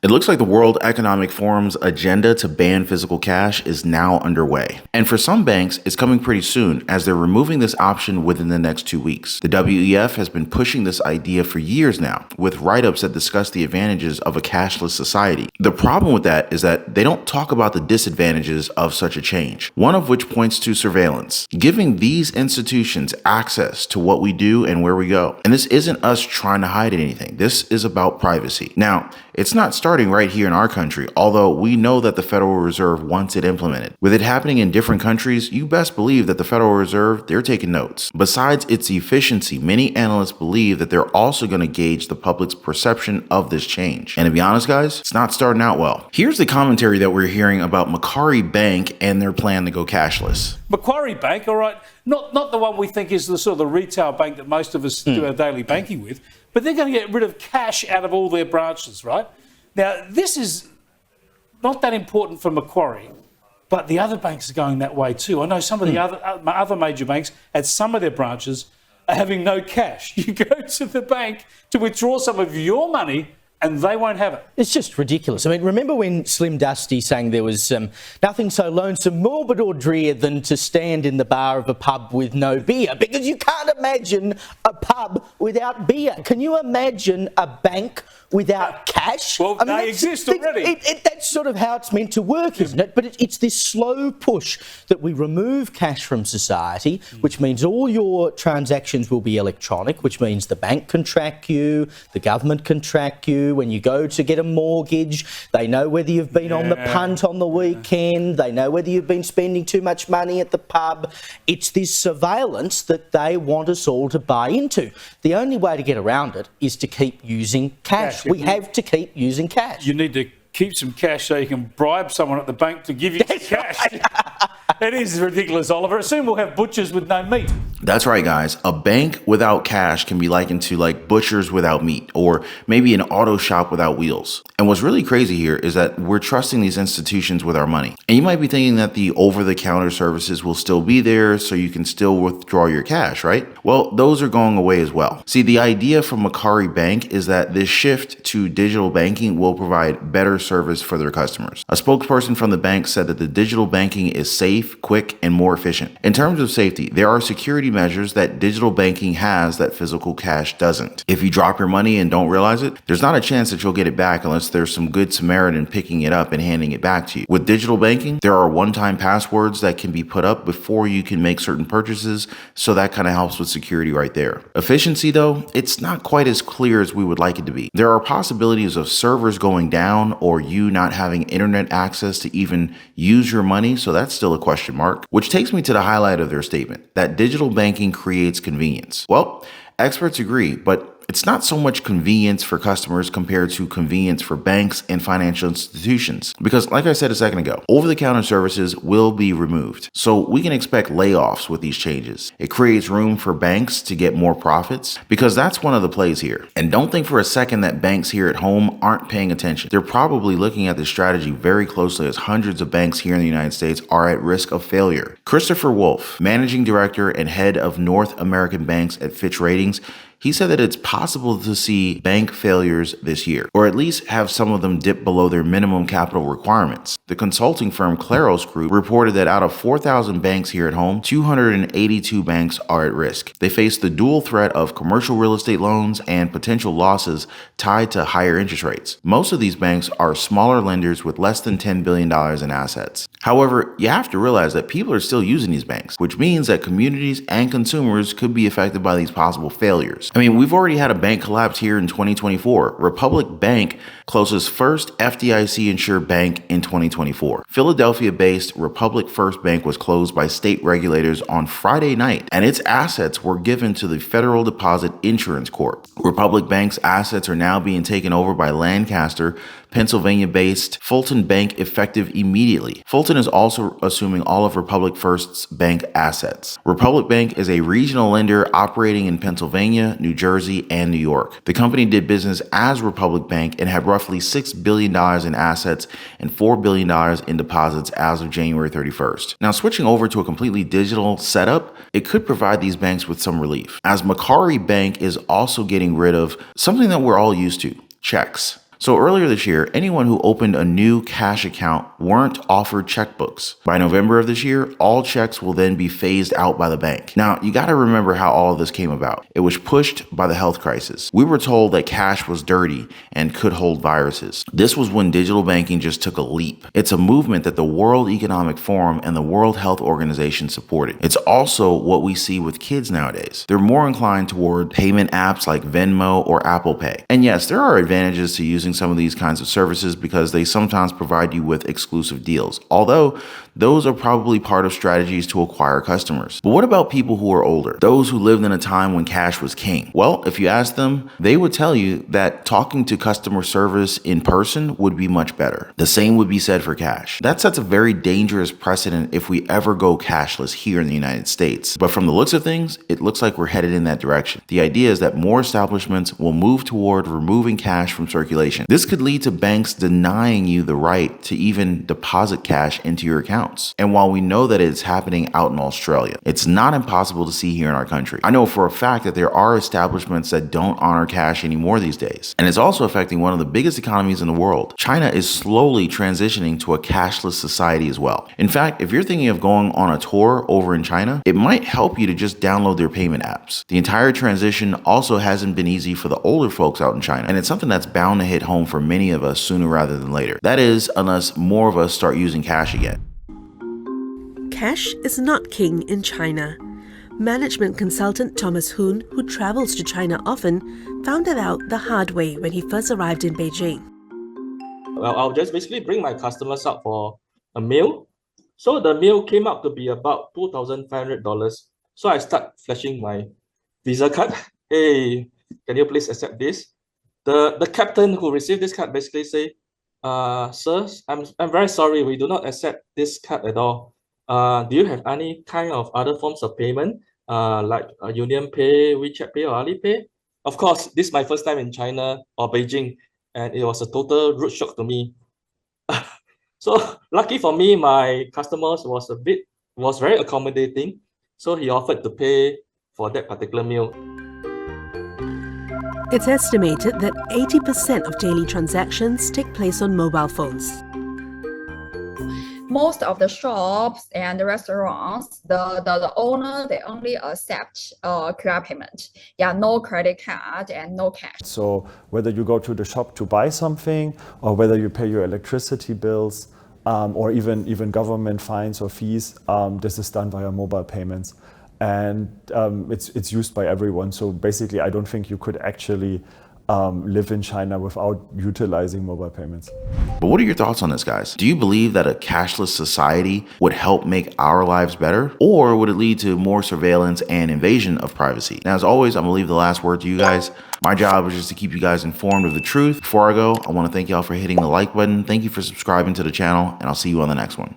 It looks like the World Economic Forum's agenda to ban physical cash is now underway. And for some banks, it's coming pretty soon as they're removing this option within the next 2 weeks. The WEF has been pushing this idea for years now, with write-ups that discuss the advantages of a cashless society. The problem with that is that they don't talk about the disadvantages of such a change, one of which points to surveillance, giving these institutions access to what we do and where we go. And this isn't us trying to hide anything. This is about privacy. Now, it's not starting right here in our country, although we know that the Federal Reserve wants it implemented. With it happening in different countries, you best believe that the Federal Reserve, they're taking notes. Besides its efficiency, many analysts believe that they're also going to gauge the public's perception of this change. And to be honest, guys, it's not starting out well. Here's the commentary that we're hearing about Macquarie Bank and their plan to go cashless. Macquarie Bank, all right, not the one we think is the sort of the retail bank that most of us do our daily banking with, but they're going to get rid of cash out of all their branches, right? Now, this is not that important for Macquarie, but the other banks are going that way too. I know some of the other major banks at some of their branches are having no cash. You go to the bank to withdraw some of your money and they won't have it. It's just ridiculous. I mean, remember when Slim Dusty sang there was nothing so lonesome, morbid or drear than to stand in the bar of a pub with no beer? Because you can't imagine a pub without beer. Can you imagine a bank without cash? Well, they exist already. That's sort of how it's meant to work, isn't it? But it's this slow push that we remove cash from society, which means all your transactions will be electronic, which means the bank can track you, the government can track you. When you go to get a mortgage, they know whether you've been on the punt on the weekend, they know whether you've been spending too much money at the pub. It's this surveillance that they want us all to buy into. The only way to get around it is to keep using cash. We have to keep using cash. You need to keep some cash so you can bribe someone at the bank to give you cash. Right. It is ridiculous, Oliver. Soon we'll have butchers with no meat. That's right, guys. A bank without cash can be likened to like butchers without meat, or maybe an auto shop without wheels. And what's really crazy here is that we're trusting these institutions with our money. And you might be thinking that the over-the-counter services will still be there so you can still withdraw your cash, right? Well, those are going away as well. See, the idea from Macquarie Bank is that this shift to digital banking will provide better service for their customers. A spokesperson from the bank said that the digital banking is safe, quick, and more efficient. In terms of safety, there are security measures that digital banking has that physical cash doesn't. If you drop your money and don't realize it, there's not a chance that you'll get it back unless there's some good Samaritan picking it up and handing it back to you. With digital banking, there are one-time passwords that can be put up before you can make certain purchases, so that kind of helps with security right there. Efficiency, though, it's not quite as clear as we would like it to be. There are possibilities of servers going down or you not having internet access to even use your money, so that's still a question mark, which takes me to the highlight of their statement, that digital banking creates convenience. Well, experts agree, but it's not so much convenience for customers compared to convenience for banks and financial institutions. Because like I said a second ago, over-the-counter services will be removed. So we can expect layoffs with these changes. It creates room for banks to get more profits because that's one of the plays here. And don't think for a second that banks here at home aren't paying attention. They're probably looking at this strategy very closely as hundreds of banks here in the United States are at risk of failure. Christopher Wolf, managing director and head of North American Banks at Fitch Ratings, he said that it's possible to see bank failures this year, or at least have some of them dip below their minimum capital requirements. The consulting firm Claros Group reported that out of 4,000 banks here at home, 282 banks are at risk. They face the dual threat of commercial real estate loans and potential losses tied to higher interest rates. Most of these banks are smaller lenders with less than $10 billion in assets. However, you have to realize that people are still using these banks, which means that communities and consumers could be affected by these possible failures. I mean, we've already had a bank collapse here in 2024. Republic Bank closes first FDIC-insured bank in 2024. Philadelphia-based Republic First Bank was closed by state regulators on Friday night, and its assets were given to the Federal Deposit Insurance Corp. Republic Bank's assets are now being taken over by Lancaster, Pennsylvania-based Fulton Bank effective immediately. Fulton is also assuming all of Republic First's bank assets. Republic Bank is a regional lender operating in Pennsylvania, New Jersey, and New York. The company did business as Republic Bank and had roughly $6 billion in assets and $4 billion in deposits as of January 31st. Now, switching over to a completely digital setup, it could provide these banks with some relief, as Macquarie Bank is also getting rid of something that we're all used to, cheques. So earlier this year, anyone who opened a new cash account weren't offered checkbooks. By November of this year, all checks will then be phased out by the bank. Now, you gotta remember how all of this came about. It was pushed by the health crisis. We were told that cash was dirty and could hold viruses. This was when digital banking just took a leap. It's a movement that the World Economic Forum and the World Health Organization supported. It's also what we see with kids nowadays. They're more inclined toward payment apps like Venmo or Apple Pay. And yes, there are advantages to using some of these kinds of services because they sometimes provide you with exclusive deals, although those are probably part of strategies to acquire customers. But what about people who are older? Those who lived in a time when cash was king? Well, if you ask them, they would tell you that talking to customer service in person would be much better. The same would be said for cash. That sets a very dangerous precedent if we ever go cashless here in the United States. But from the looks of things, it looks like we're headed in that direction. The idea is that more establishments will move toward removing cash from circulation. This could lead to banks denying you the right to even deposit cash into your accounts. And while we know that it's happening out in Australia, it's not impossible to see here in our country. I know for a fact that there are establishments that don't honor cash anymore these days. And it's also affecting one of the biggest economies in the world. China is slowly transitioning to a cashless society as well. In fact, if you're thinking of going on a tour over in China, it might help you to just download their payment apps. The entire transition also hasn't been easy for the older folks out in China, and it's something that's bound to hit home for many of us sooner rather than later. That is, unless more of us start using cash again. Cash is not king in China. Management consultant Thomas Hoon, who travels to China often, found it out the hard way when he first arrived in Beijing. Well, I'll just basically bring my customers out for a meal. So the meal came out to be about $2,500. So I start flashing my Visa card. Hey, can you please accept this? The captain who received this card basically say, sir, I'm very sorry, we do not accept this card at all. Do you have any kind of other forms of payment, like Union Pay, WeChat Pay, or Alipay? Of course, this is my first time in China or Beijing, and it was a total rude shock to me. So lucky for me, my customers was very accommodating. So he offered to pay for that particular meal. It's estimated that 80% of daily transactions take place on mobile phones. Most of the shops and the restaurants, the owner, they only accept QR payment. Yeah, no credit card and no cash. So whether you go to the shop to buy something, or whether you pay your electricity bills, or even government fines or fees, this is done via mobile payments. And it's used by everyone. So basically, I don't think you could actually live in China without utilizing mobile payments. But what are your thoughts on this, guys? Do you believe that a cashless society would help make our lives better? Or would it lead to more surveillance and invasion of privacy? Now, as always, I'm gonna leave the last word to you guys. My job is just to keep you guys informed of the truth. Before I go, I wanna thank y'all for hitting the like button. Thank you for subscribing to the channel, and I'll see you on the next one.